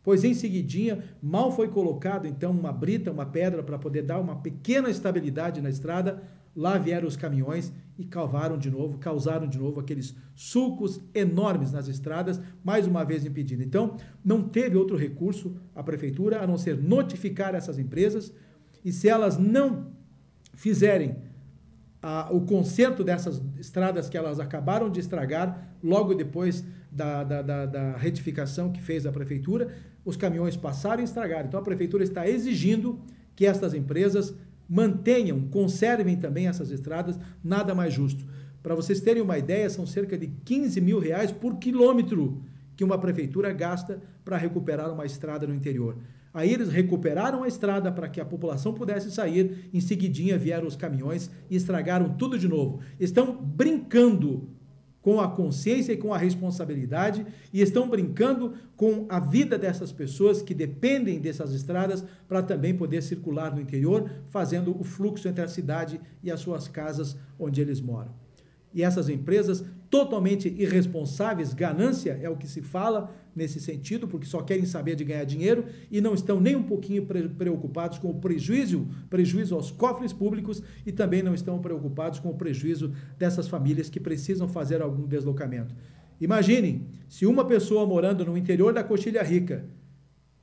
pois, em seguidinha, mal foi colocado, então, uma brita, uma pedra, para poder dar uma pequena estabilidade na estrada, lá vieram os caminhões e causaram de novo aqueles sulcos enormes nas estradas, mais uma vez impedindo. Então, não teve outro recurso a prefeitura a não ser notificar essas empresas, e se elas não fizerem o conserto dessas estradas que elas acabaram de estragar, logo depois da retificação que fez a prefeitura, os caminhões passaram a estragar. Então, a prefeitura está exigindo que estas empresas mantenham, conservem também essas estradas, nada mais justo. Para vocês terem uma ideia, são cerca de 15 mil reais por quilômetro que uma prefeitura gasta para recuperar uma estrada no interior. Aí eles recuperaram a estrada para que a população pudesse sair, em seguidinha vieram os caminhões e estragaram tudo de novo. Estão brincando com a consciência e com a responsabilidade, e estão brincando com a vida dessas pessoas que dependem dessas estradas para também poder circular no interior, fazendo o fluxo entre a cidade e as suas casas onde eles moram. E essas empresas totalmente irresponsáveis, ganância é o que se fala nesse sentido, porque só querem saber de ganhar dinheiro e não estão nem um pouquinho preocupados com o prejuízo aos cofres públicos, e também não estão preocupados com o prejuízo dessas famílias que precisam fazer algum deslocamento. Imaginem, se uma pessoa morando no interior da Coxilha Rica,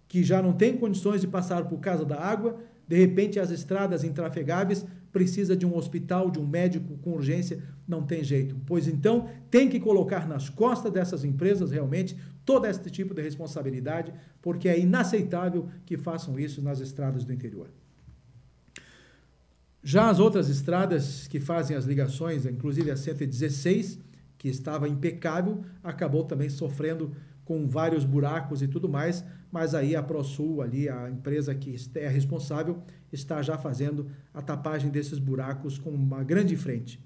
que já não tem condições de passar por causa da água, De repente, as estradas intrafegáveis precisa de um hospital, de um médico com urgência, não tem jeito. Pois então, tem que colocar nas costas dessas empresas realmente todo esse tipo de responsabilidade, porque é inaceitável que façam isso nas estradas do interior. Já as outras estradas que fazem as ligações, inclusive a 116, que estava impecável, acabou também sofrendo com vários buracos e tudo mais, mas aí a ProSul, ali, a empresa que é responsável, está já fazendo a tapagem desses buracos com uma grande frente.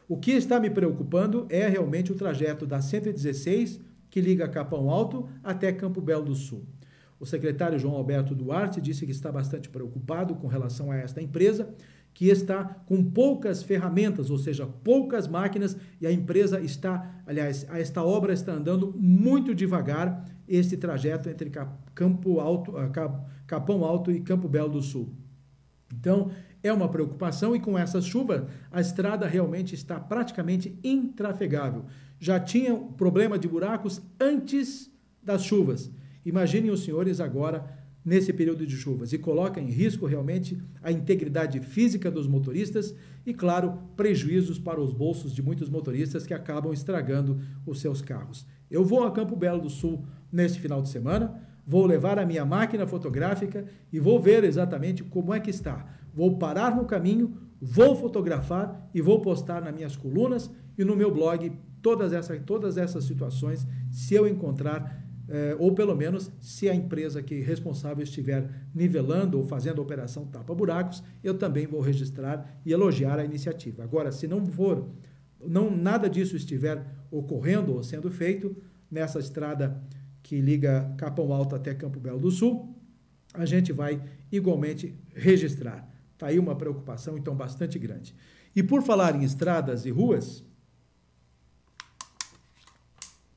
O que está me preocupando é realmente o trajeto da 116, que liga Capão Alto até Campo Belo do Sul. O secretário João Alberto Duarte disse que está bastante preocupado com relação a esta empresa, que está com poucas ferramentas, ou seja, poucas máquinas, e a empresa está, aliás, esta obra está andando muito devagar, este trajeto entre Capão Alto e Campo Belo do Sul. Então, é uma preocupação, e com essa chuva, a estrada realmente está praticamente intrafegável. Já tinha problema de buracos antes das chuvas. Imaginem os senhores agora nesse período de chuvas, e coloca em risco realmente a integridade física dos motoristas e, claro, prejuízos para os bolsos de muitos motoristas que acabam estragando os seus carros. Eu vou a Campo Belo do Sul neste final de semana, vou levar a minha máquina fotográfica e vou ver exatamente como é que está. Vou parar no caminho, vou fotografar e vou postar nas minhas colunas e no meu blog todas essas situações, se eu encontrar ou pelo menos se a empresa que responsável estiver nivelando ou fazendo a operação tapa-buracos, eu também vou registrar e elogiar a iniciativa. Agora, se não for, nada disso estiver ocorrendo ou sendo feito nessa estrada que liga Capão Alto até Campo Belo do Sul, a gente vai igualmente registrar. Está aí uma preocupação, então, bastante grande. E por falar em estradas e ruas,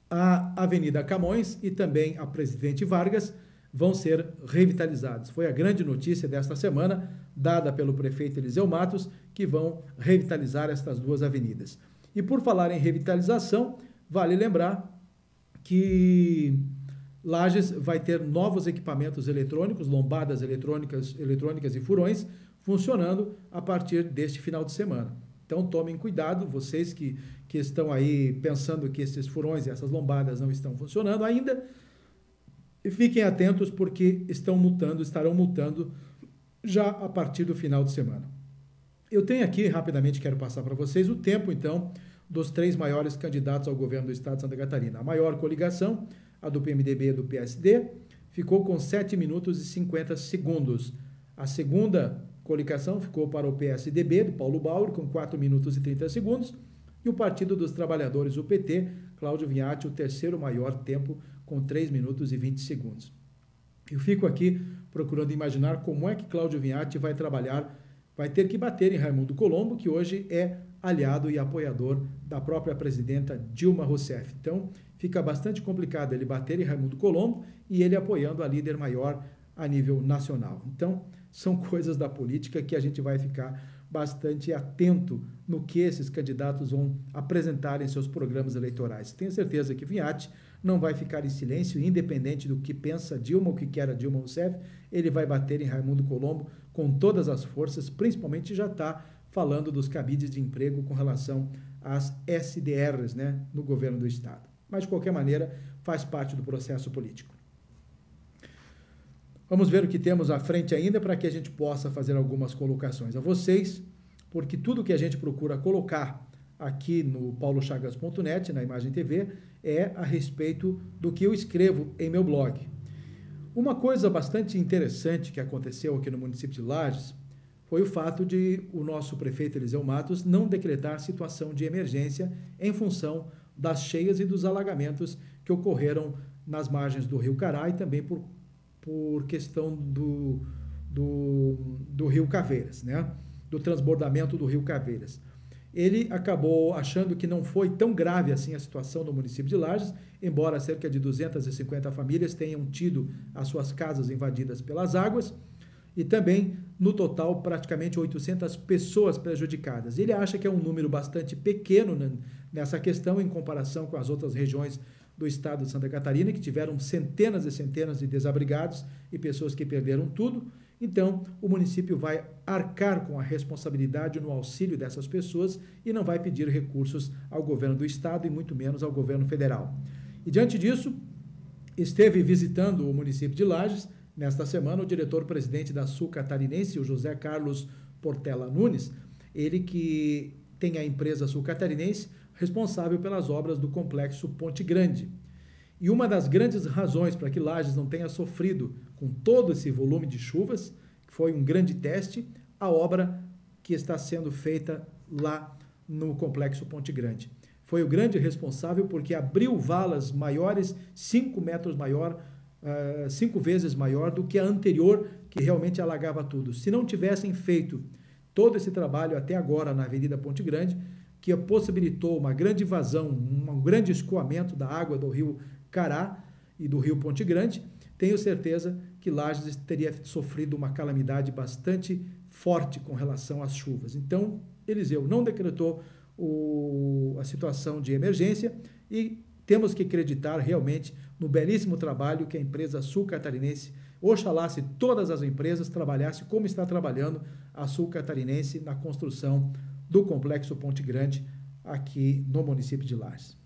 a Avenida Camões e também a Presidente Vargas vão ser revitalizados. Foi a grande notícia desta semana, dada pelo prefeito Eliseu Matos, que vão revitalizar estas duas avenidas. E por falar em revitalização, vale lembrar que Lages vai ter novos equipamentos eletrônicos, lombadas eletrônicas e furões, funcionando a partir deste final de semana. Então, tomem cuidado, vocês que estão aí pensando que esses furões e essas lombadas não estão funcionando ainda, e fiquem atentos porque estarão multando já a partir do final de semana. Eu tenho aqui, rapidamente, quero passar para vocês o tempo, então, dos 3 maiores candidatos ao governo do estado de Santa Catarina. A maior coligação, a do PMDB e do PSD, ficou com 7 minutos e 50 segundos. A segunda coligação ficou para o PSDB, do Paulo Bauer, com 4 minutos e 30 segundos, e o Partido dos Trabalhadores, o PT, Cláudio Vinhati, o terceiro maior tempo, com 3 minutos e 20 segundos. Eu fico aqui procurando imaginar como é que Cláudio Vinhati vai trabalhar, vai ter que bater em Raimundo Colombo, que hoje é aliado e apoiador da própria presidenta Dilma Rousseff. Então, fica bastante complicado ele bater em Raimundo Colombo e ele apoiando a líder maior a nível nacional. Então, são coisas da política que a gente vai ficar bastante atento no que esses candidatos vão apresentar em seus programas eleitorais. Tenho certeza que Vinhati não vai ficar em silêncio, independente do que pensa Dilma, o que quer a Dilma Rousseff, ele vai bater em Raimundo Colombo com todas as forças, principalmente já está falando dos cabides de emprego com relação às SDRs, né, no governo do estado. Mas, de qualquer maneira, faz parte do processo político. Vamos ver o que temos à frente ainda para que a gente possa fazer algumas colocações a vocês, porque tudo que a gente procura colocar aqui no paulochagas.net, na Imagem TV, é a respeito do que eu escrevo em meu blog. Uma coisa bastante interessante que aconteceu aqui no município de Lages foi o fato de o nosso prefeito Eliseu Matos não decretar situação de emergência em função das cheias e dos alagamentos que ocorreram nas margens do Rio Cará e também por questão do Rio Caveiras, né? Do transbordamento do Rio Caveiras. Ele acabou achando que não foi tão grave assim a situação no município de Lages, embora cerca de 250 famílias tenham tido as suas casas invadidas pelas águas, e também, no total, praticamente 800 pessoas prejudicadas. Ele acha que é um número bastante pequeno nessa questão, em comparação com as outras regiões do estado de Santa Catarina, que tiveram centenas e centenas de desabrigados e pessoas que perderam tudo. Então, o município vai arcar com a responsabilidade no auxílio dessas pessoas e não vai pedir recursos ao governo do estado e muito menos ao governo federal. E diante disso, esteve visitando o município de Lages, nesta semana, o diretor-presidente da Sul Catarinense, o José Carlos Portela Nunes, ele que tem a empresa Sul Catarinense, responsável pelas obras do complexo Ponte Grande. E uma das grandes razões para que Lages não tenha sofrido com todo esse volume de chuvas, que foi um grande teste, a obra que está sendo feita lá no complexo Ponte Grande. Foi o grande responsável porque abriu valas maiores, 5 metros maior, 5 vezes maior do que a anterior, que realmente alagava tudo. Se não tivessem feito todo esse trabalho até agora na Avenida Ponte Grande, que possibilitou uma grande vazão, um grande escoamento da água do rio Cará e do rio Ponte Grande, tenho certeza que Lages teria sofrido uma calamidade bastante forte com relação às chuvas. Então, Eliseu não decretou a situação de emergência e temos que acreditar realmente no belíssimo trabalho que a empresa Sul Catarinense, oxalá se todas as empresas trabalhassem como está trabalhando a Sul Catarinense na construção do Complexo Ponte Grande aqui no município de Lages.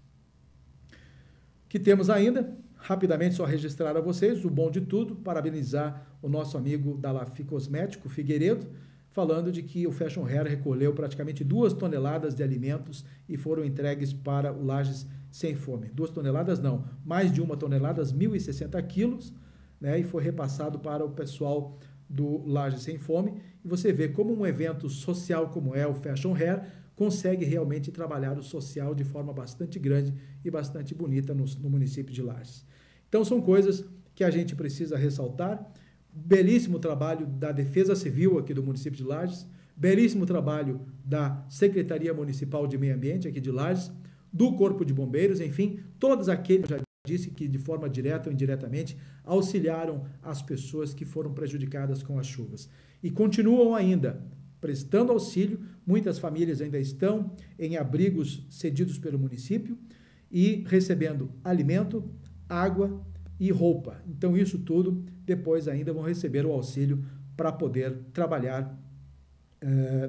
Que temos ainda, rapidamente só registrar a vocês o bom de tudo, parabenizar o nosso amigo da Lafi Cosmético, Figueiredo, falando de que o Fashion Hair recolheu praticamente 2 toneladas de alimentos e foram entregues para o Lages Sem Fome. 2 toneladas não, mais de 1 tonelada, 1.060 quilos, né, e foi repassado para o pessoal do Lages Sem Fome. E você vê como um evento social como é o Fashion Hair consegue realmente trabalhar o social de forma bastante grande e bastante bonita no município de Lages. Então, são coisas que a gente precisa ressaltar. Belíssimo trabalho da Defesa Civil aqui do município de Lages, belíssimo trabalho da Secretaria Municipal de Meio Ambiente aqui de Lages, do Corpo de Bombeiros, enfim, todos aqueles, já disse que de forma direta ou indiretamente, auxiliaram as pessoas que foram prejudicadas com as chuvas. E continuam ainda prestando auxílio, muitas famílias ainda estão em abrigos cedidos pelo município e recebendo alimento, água e roupa. Então, isso tudo, depois ainda vão receber o auxílio para poder trabalhar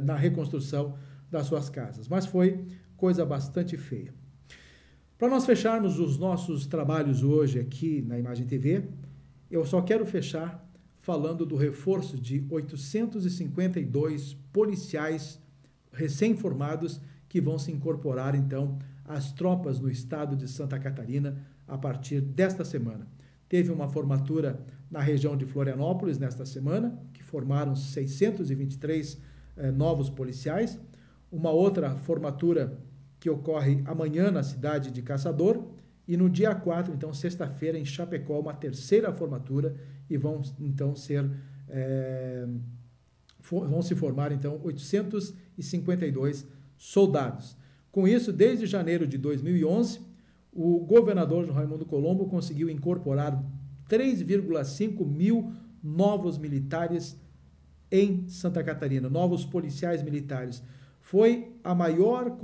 na reconstrução das suas casas. Mas foi coisa bastante feia. Para nós fecharmos os nossos trabalhos hoje aqui na Imagem TV, eu só quero fechar falando do reforço de 852 policiais recém-formados que vão se incorporar, então, às tropas no estado de Santa Catarina a partir desta semana. Teve uma formatura na região de Florianópolis nesta semana, que formaram 623 novos policiais. Uma outra formatura que ocorre amanhã na cidade de Caçador. E no dia 4, então, sexta-feira, em Chapecó, uma terceira formatura e vão, então, vão se formar, então, 852 soldados. Com isso, desde janeiro de 2011, o governador Raimundo Colombo conseguiu incorporar 3,5 mil novos militares em Santa Catarina, novos policiais militares. Foi o maior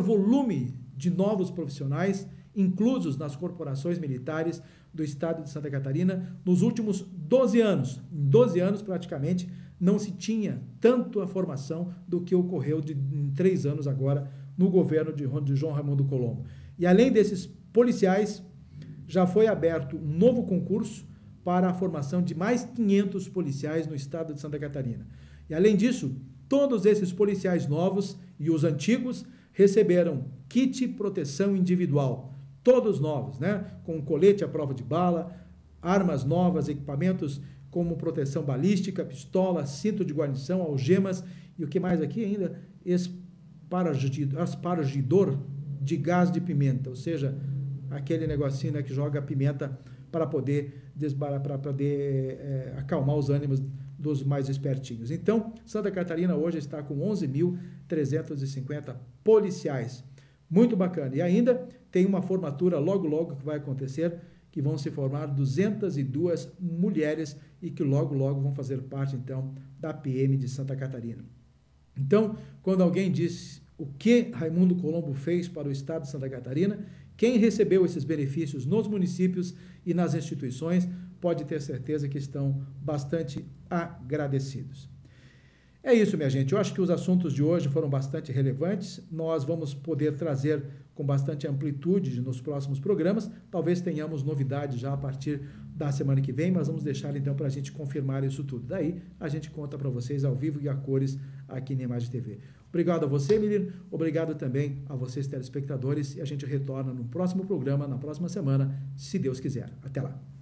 volume de novos profissionais inclusos nas corporações militares do estado de Santa Catarina nos últimos 12 anos. Em 12 anos, praticamente, não se tinha tanto a formação do que ocorreu em 3 anos agora no governo de João Raimundo Colombo. E além desses policiais, já foi aberto um novo concurso para a formação de mais 500 policiais no estado de Santa Catarina. E além disso, todos esses policiais novos e os antigos receberam kit proteção individual, todos novos, né? Com colete à prova de bala, armas novas, equipamentos como proteção balística, pistola, cinto de guarnição, algemas e o que mais aqui ainda? Aspargidor de gás de pimenta, ou seja, aquele negocinho, né, que joga pimenta para poder acalmar os ânimos dos mais espertinhos. Então, Santa Catarina hoje está com 11.350 policiais. Muito bacana. E ainda tem uma formatura logo que vai acontecer, que vão se formar 202 mulheres e que logo vão fazer parte, então, da PM de Santa Catarina. Então, quando alguém diz o que Raimundo Colombo fez para o estado de Santa Catarina, quem recebeu esses benefícios nos municípios e nas instituições pode ter certeza que estão bastante agradecidos. É isso, minha gente. Eu acho que os assuntos de hoje foram bastante relevantes. Nós vamos poder trazer com bastante amplitude nos próximos programas. Talvez tenhamos novidades já a partir da semana que vem, mas vamos deixar então para a gente confirmar isso tudo. Daí a gente conta para vocês ao vivo e a cores aqui na Imagem TV. Obrigado a você, menino. Obrigado também a vocês, telespectadores. E a gente retorna no próximo programa, na próxima semana, se Deus quiser. Até lá.